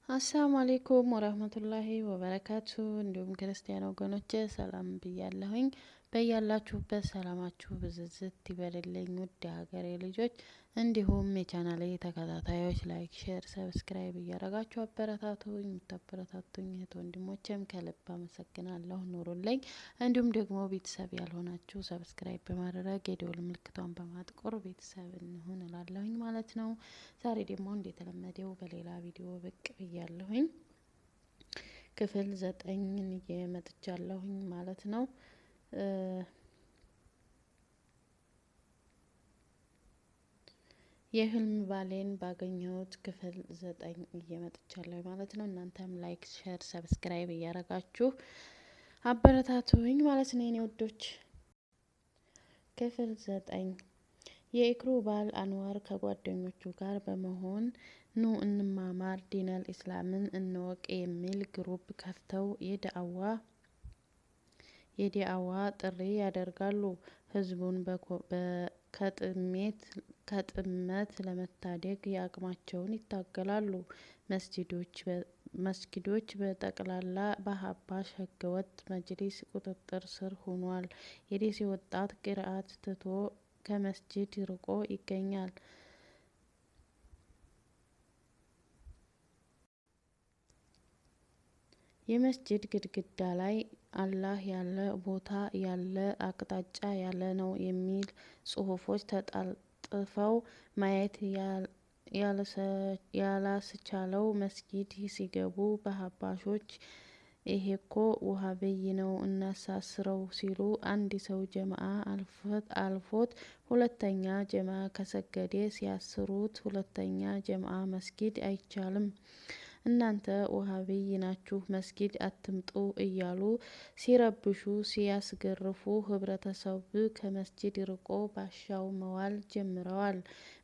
አሰላሙ አሌይኩም ወራህመቱላሂ ወበረካቱ። እንዲሁም ክርስቲያን ወገኖቼ ሰላም ብያለሁኝ። በያላችሁበት ሰላማችሁ ብዝዝት ይበልልኝ። ውድ ሀገሬ ልጆች እንዲሁም የቻናሌ ተከታታዮች ላይክ፣ ሼር፣ ሰብስክራይብ እያረጋችሁ አበረታቱኝ። የምታበረታቱኝ እህት ወንድሞቼም ከልብ አመሰግናለሁ። ኑሩልኝ። እንዲሁም ደግሞ ቤተሰብ ያልሆናችሁ ሰብስክራይብ በማድረግ የደወል ምልክቷን በማጥቆር ቤተሰብ እንሁን እላለሁኝ ማለት ነው። ዛሬ ደግሞ እንደተለመደው በሌላ ቪዲዮ ብቅ ብያለሁኝ። ክፍል 9ን እየመጥቻለሁኝ ማለት ነው። የህልም ባሌን ባገኘሁት ክፍል 9 እየመጥቻለሁ ማለት ነው። እናንተም ላይክ፣ ሼር፣ ሰብስክራይብ እያረጋችሁ አበረታቱኝ ማለት ነው የኔ ወዶች። ክፍል 9 የኢክሩ ባል አንዋር ከጓደኞቹ ጋር በመሆን ኑ እንማማር፣ ዲነል ኢስላምን እንወቅ የሚል ግሩፕ ከፍተው የዲአዋ ጥሪ ያደርጋሉ። ህዝቡን ከጥመት ለመታደግ የአቅማቸውን ይታገላሉ። መስጊዶች በጠቅላላ በሀባሽ ህገወጥ መጅሊስ ቁጥጥር ስር ሆኗል። የደሴ ወጣት ቂርአት ትቶ ከመስጂድ ርቆ ይገኛል። የመስጂድ ግድግዳ ላይ አላህ ያለ ቦታ ያለ አቅጣጫ ያለ ነው የሚል ጽሁፎች ተጣጥፈው ማየት ያላስቻለው መስጊድ ሲገቡ በሀባሾች ይሄኮ ውሃብይ ነው እናሳስረው ሲሉ አንድ ሰው ጀማአ አልፎት ሁለተኛ ጀማአ ከሰገደ ሲያስሩት ሁለተኛ ጀማአ መስጊድ አይቻልም እናንተ ውሃብይ ናችሁ መስጊድ አትምጡ እያሉ ሲረብሹ ሲያስገርፉ ህብረተሰቡ ከመስጊድ ርቆ ባሻው መዋል ጀምረዋል።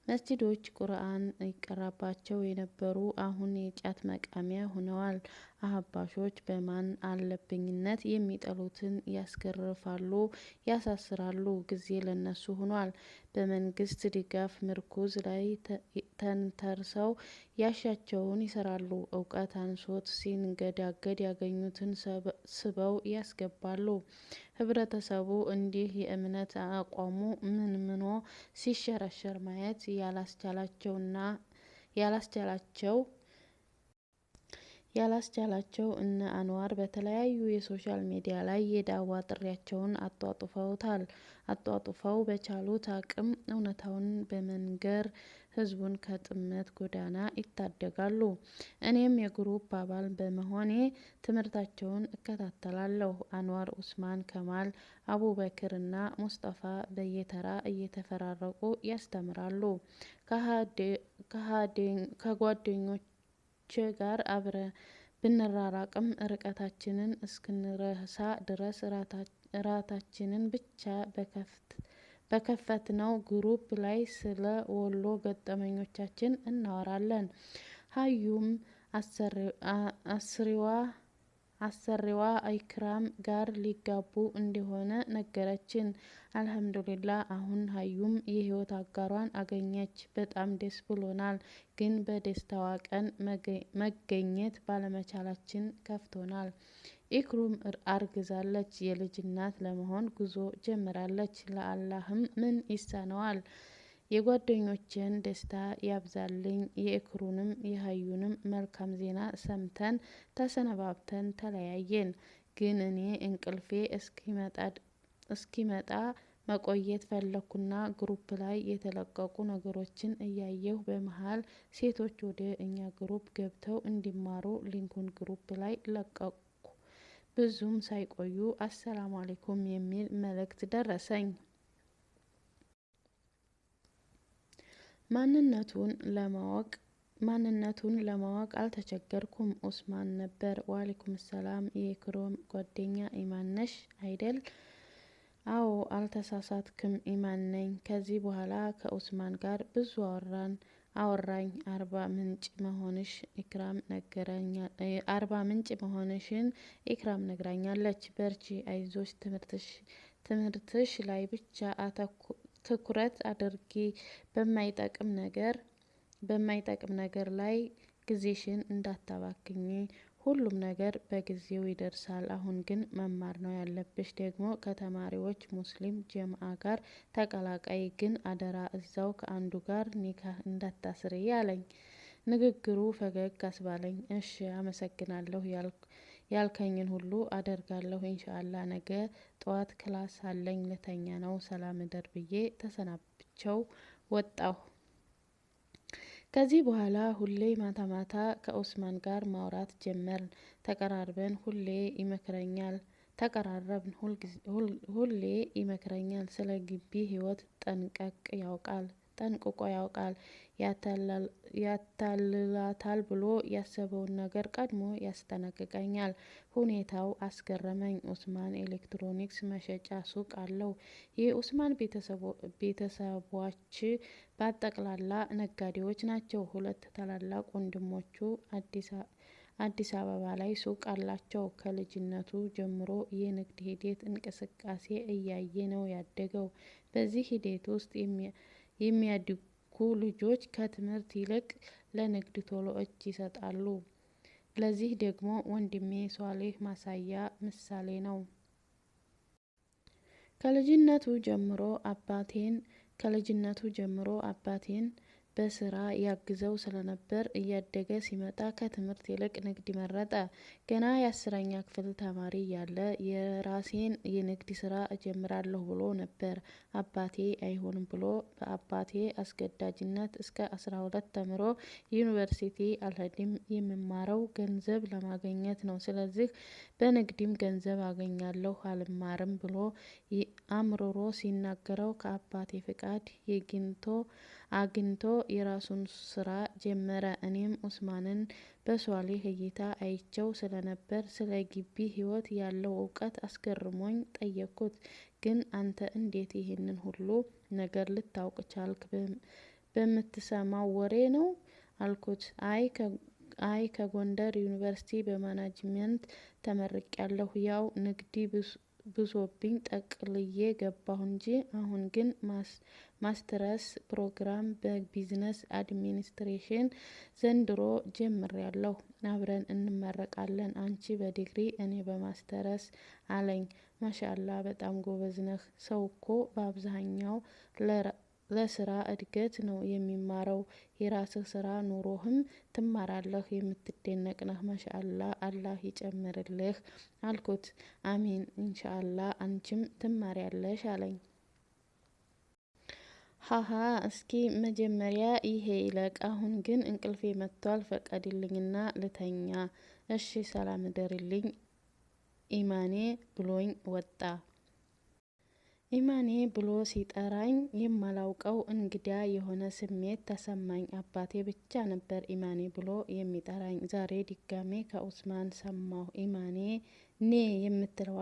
መስጊዶች ቁርአን ይቀራባቸው የነበሩ አሁን የጫት መቃሚያ ሆነዋል። አህባሾች በማን አለብኝነት የሚጠሉትን ያስገርፋሉ፣ ያሳስራሉ። ጊዜ ለነሱ ሆኗል። በመንግስት ድጋፍ ምርኩዝ ላይ ተንተርሰው ያሻቸውን ይሰራሉ። እውቀት አንሶት ሲንገዳገድ ያገኙትን ስበው ያስገባሉ። ህብረተሰቡ እንዲህ የእምነት አቋሙ ምኖ ሲሸረሸር ማየት ያላስቻላቸው እነ አንዋር በተለያዩ የሶሻል ሚዲያ ላይ የዳዋ ጥሪያቸውን አጧጡፈው በቻሉት አቅም እውነታውን በመንገር ህዝቡን ከጥመት ጎዳና ይታደጋሉ። እኔም የግሩፕ አባል በመሆኔ ትምህርታቸውን እከታተላለሁ። አንዋር፣ ኡስማን፣ ከማል፣ አቡበክር እና ሙስጠፋ በየተራ እየተፈራረቁ ያስተምራሉ። ከጓደኞቼ ጋር አብረ ብንራራቅም ርቀታችንን እስክንረሳ ድረስ እራታችንን ብቻ በከፈትነው ግሩፕ ላይ ስለ ወሎ ገጠመኞቻችን እናወራለን። ሀዩም አሰሪዋ ኢክራም ጋር ሊጋቡ እንደሆነ ነገረችን። አልሐምዱሊላህ አሁን ሀዩም የህይወት አጋሯን አገኘች። በጣም ደስ ብሎናል። ግን በደስታዋ ቀን መገኘት ባለመቻላችን ከፍቶናል። ኢክሩም አርግዛለች። የልጅ እናት ለመሆን ጉዞ ጀምራለች። ለአላህም ምን ይሳነዋል? የጓደኞቼን ደስታ ያብዛልኝ። የኢክሩንም የሀዩንም መልካም ዜና ሰምተን ተሰነባብተን ተለያየን። ግን እኔ እንቅልፌ እስኪመጣ መቆየት ፈለኩና ግሩፕ ላይ የተለቀቁ ነገሮችን እያየሁ በመሃል ሴቶች ወደ እኛ ግሩፕ ገብተው እንዲማሩ ሊንኩን ግሩፕ ላይ ለቀቁ። ብዙም ሳይቆዩ አሰላሙ አሌይኩም የሚል መልእክት ደረሰኝ። ማንነቱን ለማወቅ አልተቸገርኩም። ኡስማን ነበር። ወአሌይኩም ሰላም። የኢክራም ጓደኛ ኢማን ነሽ አይደል? አዎ አልተሳሳትክም፣ ኢማን ነኝ። ከዚህ በኋላ ከኡስማን ጋር ብዙ አወራኝ። አርባ ምንጭ መሆንሽን ኢክራም ነግራኛለች። በርቺ፣ አይዞሽ፣ ትምህርትሽ ላይ ብቻ ትኩረት አድርጊ፣ በማይጠቅም ነገር ላይ ጊዜሽን እንዳታባክኝ። ሁሉም ነገር በጊዜው ይደርሳል። አሁን ግን መማር ነው ያለብሽ። ደግሞ ከተማሪዎች ሙስሊም ጀምዓ ጋር ተቀላቃይ። ግን አደራ እዛው ከአንዱ ጋር ኒካህ እንዳታስሪ አለኝ። ንግግሩ ፈገግ አስባለኝ። እሺ አመሰግናለሁ ያልከኝን ሁሉ አደርጋለሁ ኢንሻአላህ። ነገ ጠዋት ክላስ አለኝ ልተኛ ነው። ሰላም እደር ብዬ ተሰናብቸው ወጣሁ። ከዚህ በኋላ ሁሌ ማታ ማታ ከኡስማን ጋር ማውራት ጀመርን። ተቀራረብን። ሁሌ ይመክረኛል። ስለ ግቢ ህይወት ጠንቅቆ ያውቃል። ያታልላታል ብሎ ያሰበውን ነገር ቀድሞ ያስጠነቅቀኛል። ሁኔታው አስገረመኝ። ኡስማን ኤሌክትሮኒክስ መሸጫ ሱቅ አለው። የኡስማን ቤተሰቦች በጠቅላላ ነጋዴዎች ናቸው። ሁለት ታላላቅ ወንድሞቹ አዲስ አበባ ላይ ሱቅ አላቸው። ከልጅነቱ ጀምሮ የንግድ ሂደት እንቅስቃሴ እያየ ነው ያደገው። በዚህ ሂደት ውስጥ የሚያድጉ ልጆች ከትምህርት ይልቅ ለንግድ ቶሎ እጅ ይሰጣሉ። ለዚህ ደግሞ ወንድሜ ሷሊህ ምሳሌ ነው። ከልጅነቱ ጀምሮ አባቴን በስራ ያግዘው ስለነበር እያደገ ሲመጣ ከትምህርት ይልቅ ንግድ መረጠ። ገና የ10ኛ ክፍል ተማሪ ያለ የራሴን የንግድ ስራ እጀምራለሁ ብሎ ነበር። አባቴ አይሆንም ብሎ በአባቴ አስገዳጅነት እስከ 12 ተምሮ ዩኒቨርሲቲ አልሄድም፣ የምማረው ገንዘብ ለማግኘት ነው፣ ስለዚህ በንግድም ገንዘብ አገኛለሁ አልማርም ብሎ አምርሮ ሲናገረው ከአባቴ ፍቃድ አግኝቶ የራሱን ስራ ጀመረ። እኔም ኡስማንን በሷሊህ እይታ አይቸው ስለነበር ስለ ግቢ ህይወት ያለው እውቀት አስገርሞኝ ጠየቅኩት። ግን አንተ እንዴት ይሄንን ሁሉ ነገር ልታውቅ ቻልክ? በምትሰማው ወሬ ነው አልኩት። አይ ከጎንደር ዩኒቨርሲቲ በማናጅመንት ተመርቄያለሁ። ያው ንግድ ብሶብኝ ጠቅልዬ ገባሁ እንጂ አሁን ግን ማስተርስ ፕሮግራም በቢዝነስ አድሚኒስትሬሽን ዘንድሮ ጀምሬያለሁ። አብረን እንመረቃለን። አንቺ በዲግሪ እኔ በማስተርስ አለኝ። ማሻአላህ በጣም ጎበዝ ነህ። ሰው እኮ በአብዛኛው ለስራ እድገት ነው የሚማረው። የራስህ ስራ ኑሮህም ትማራለህ። የምትደነቅ ነህ። ማሻአላህ አላህ ይጨምርልህ አልኩት። አሚን ኢንሻአላህ አንቺም ትማሪያለሽ አለኝ። ሀሀ እስኪ መጀመሪያ ይሄ ይለቅ። አሁን ግን እንቅልፌ መጥቷል። ፈቀድልኝና ልተኛ። እሺ ሰላም እደርልኝ ኢማኔ ብሎኝ ወጣ። ኢማኔ ብሎ ሲጠራኝ የማላውቀው እንግዳ የሆነ ስሜት ተሰማኝ። አባቴ ብቻ ነበር ኢማኔ ብሎ የሚጠራኝ። ዛሬ ድጋሜ ከኡስማን ሰማሁ። ኢማኔ ኔ የምትለዋ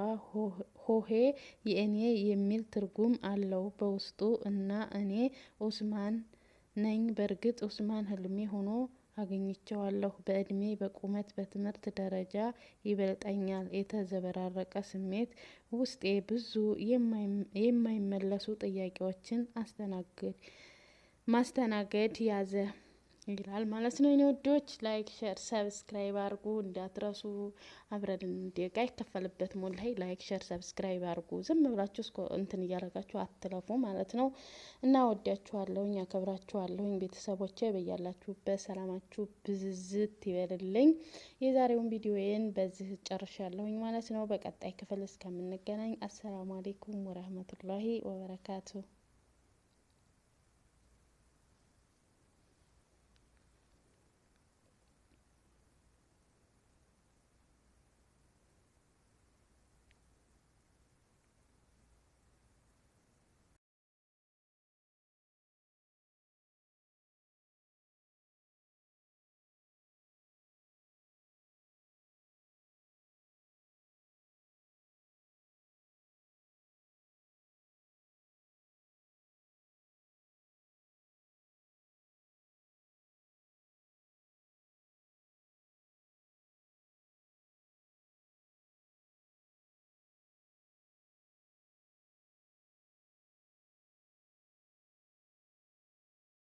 ሆሄ የእኔ የሚል ትርጉም አለው በውስጡ እና እኔ ኡስማን ነኝ። በእርግጥ ኡስማን ህልሜ ሆኖ አግኝቼዋለሁ። በእድሜ፣ በቁመት፣ በትምህርት ደረጃ ይበልጠኛል። የተዘበራረቀ ስሜት ውስጤ ብዙ የማይመለሱ ጥያቄዎችን ማስተናገድ ያዘ ይላል ማለት ነው። የኔ ወዶች ላይክ፣ ሼር፣ ሰብስክራይብ አርጉ እንዳትረሱ። አብረን እንደጋ አይከፈልበት ሞላይ ላይክ፣ ሼር፣ ሰብስክራይብ አርጉ። ዝም ብላችሁ እስኮ እንትን እያረጋችሁ አትለፉ ማለት ነው። እና ወዳችኋለሁኝ፣ አከብራችኋለሁኝ ቤተሰቦቼ። በያላችሁበት ሰላማችሁ ብዝዝት ይበልልኝ። የዛሬውን ቪዲዮዬን በዚህ ጨርሻለሁኝ ማለት ነው። በቀጣይ ክፍል እስከምንገናኝ አሰላሙ አለይኩም ወራህመቱላሂ ወበረካቱ።